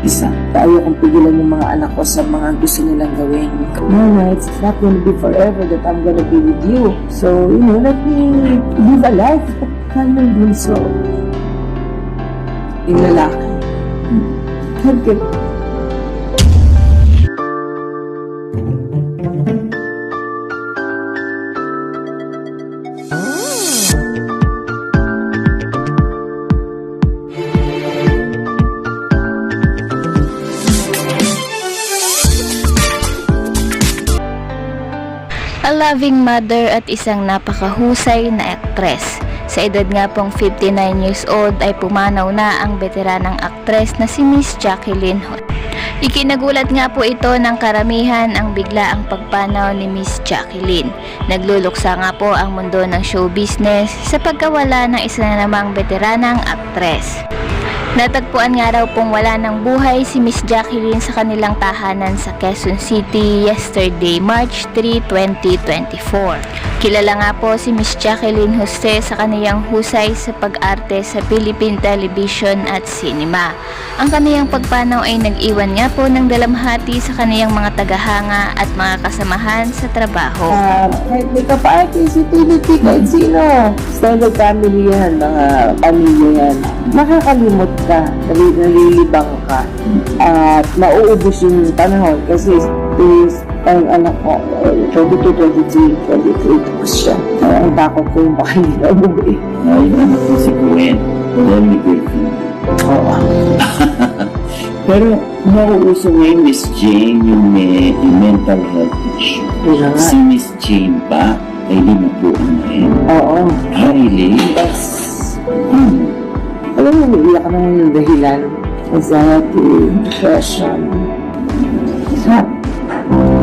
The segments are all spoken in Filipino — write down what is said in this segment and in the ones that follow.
Isa. Ayaw kong pigilan yung mga anak ko sa mga gusto nilang gawin. Mama, it's not gonna be forever that I'm gonna be with you. So, let me live a life. Kaya bunso. Yung lalaki. Thank you. A loving mother at isang napakahusay na aktres. Sa edad nga pong 59 years old ay pumanaw na ang veteranang aktres na si Miss Jacqueline Ho. Ikinagulat nga po ito ng karamihan ang biglaang pagpanaw ni Miss Jacqueline. Nagluluksa nga po ang mundo ng show business sa pagkawala ng isa na namang veteranang aktres. Natagpuan nga raw pong wala ng buhay si Miss Jacqueline sa kanilang tahanan sa Quezon City yesterday, March 3, 2024. Kilala nga po si Miss Jacqueline Jose sa kaniyang husay sa pag-arte sa Philippine Television at Cinema. Ang kaniyang pagpanaw ay nag-iwan nga po ng dalamhati sa kaniyang mga tagahanga at mga kasamahan sa trabaho. Kahit may ka-artist, utility, kahit sino. Standard family yan, mga pamilya yan. Makakalimot ka, nalilibang ka, at mauubos yung panahon kasi ang anak ko, 22, 23, 23 tapos siya. Ang takot ko yung baka hindi na umuwi. Ay, ano po si Gwen? Then ni girlfriend. Oo. Pero nauuso ngayon, Miss Jane, yung may mental health issue. Nga. Si Miss Jane ba ay dinutuan ngayon? Oo. Really? Yes. Alam mo, umiiyak naman yung dahilan. Anxiety, depression.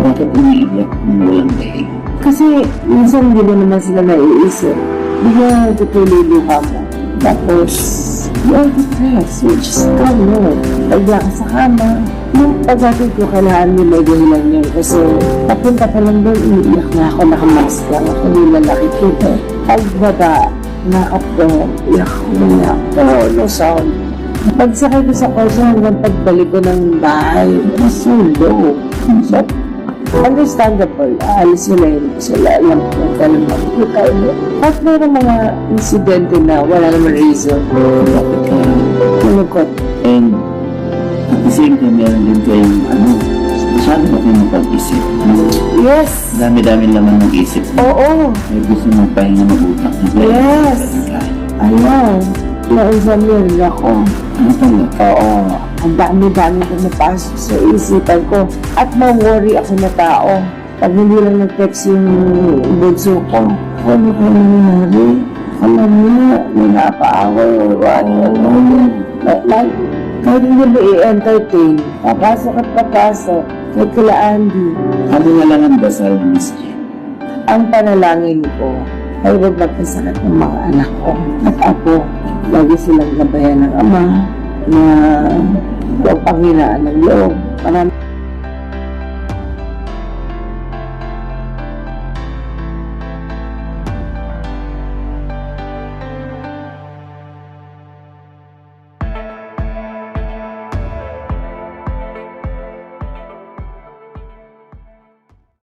Bakit umiiyak ng walang dahil? Kasi minsan hindi mo naman sila naiisip. Bigla tutululuha mo. Tapos, you're depressed. You just don't know. Pagla ka sa kama. Nung pagkakit ko, kailangan mo may dahilan yun. Kasi papunta pa lang doon, umiiyak na ako, nakamask lang ako, hindi na nakikita. Pagbaba, nakap ko, iyak ko, no sound. Pagsakay ko sa kotse hanggang pagbalik ko ng bahay, nasulo. So, understandable, aalis nila yun kasi alam ko kung makikita mo. At mayroong mga insidente na wala naman reason. Bakit ka malungkot? And at the same time, meron din kayong masyado na kayo mapag-isip. Yes! Dami-dami naman ng isip mo. Oo! May gusto mong pahinga ng utak. Yes! Ayaw! Na-examine ako. Ano pala? Oo. Ang dami-dami ko napasok sa isipan ko. At ma-worry ako na tao. Pag hindi lang nag-text yung bunso ko. Ano ka nangyari? Alam niya, may napaaway or ano. Kahit hindi mo i-entertain. Papasok at papasok. Kahit kila Andy. Ano nga lang ang dasal ni Miss Jane? Ang panalangin ko ay huwag magkasakit ng mga anak ko at ako. Lagi silang gabayan ng ama na huwag panghinaan ng loob. Marami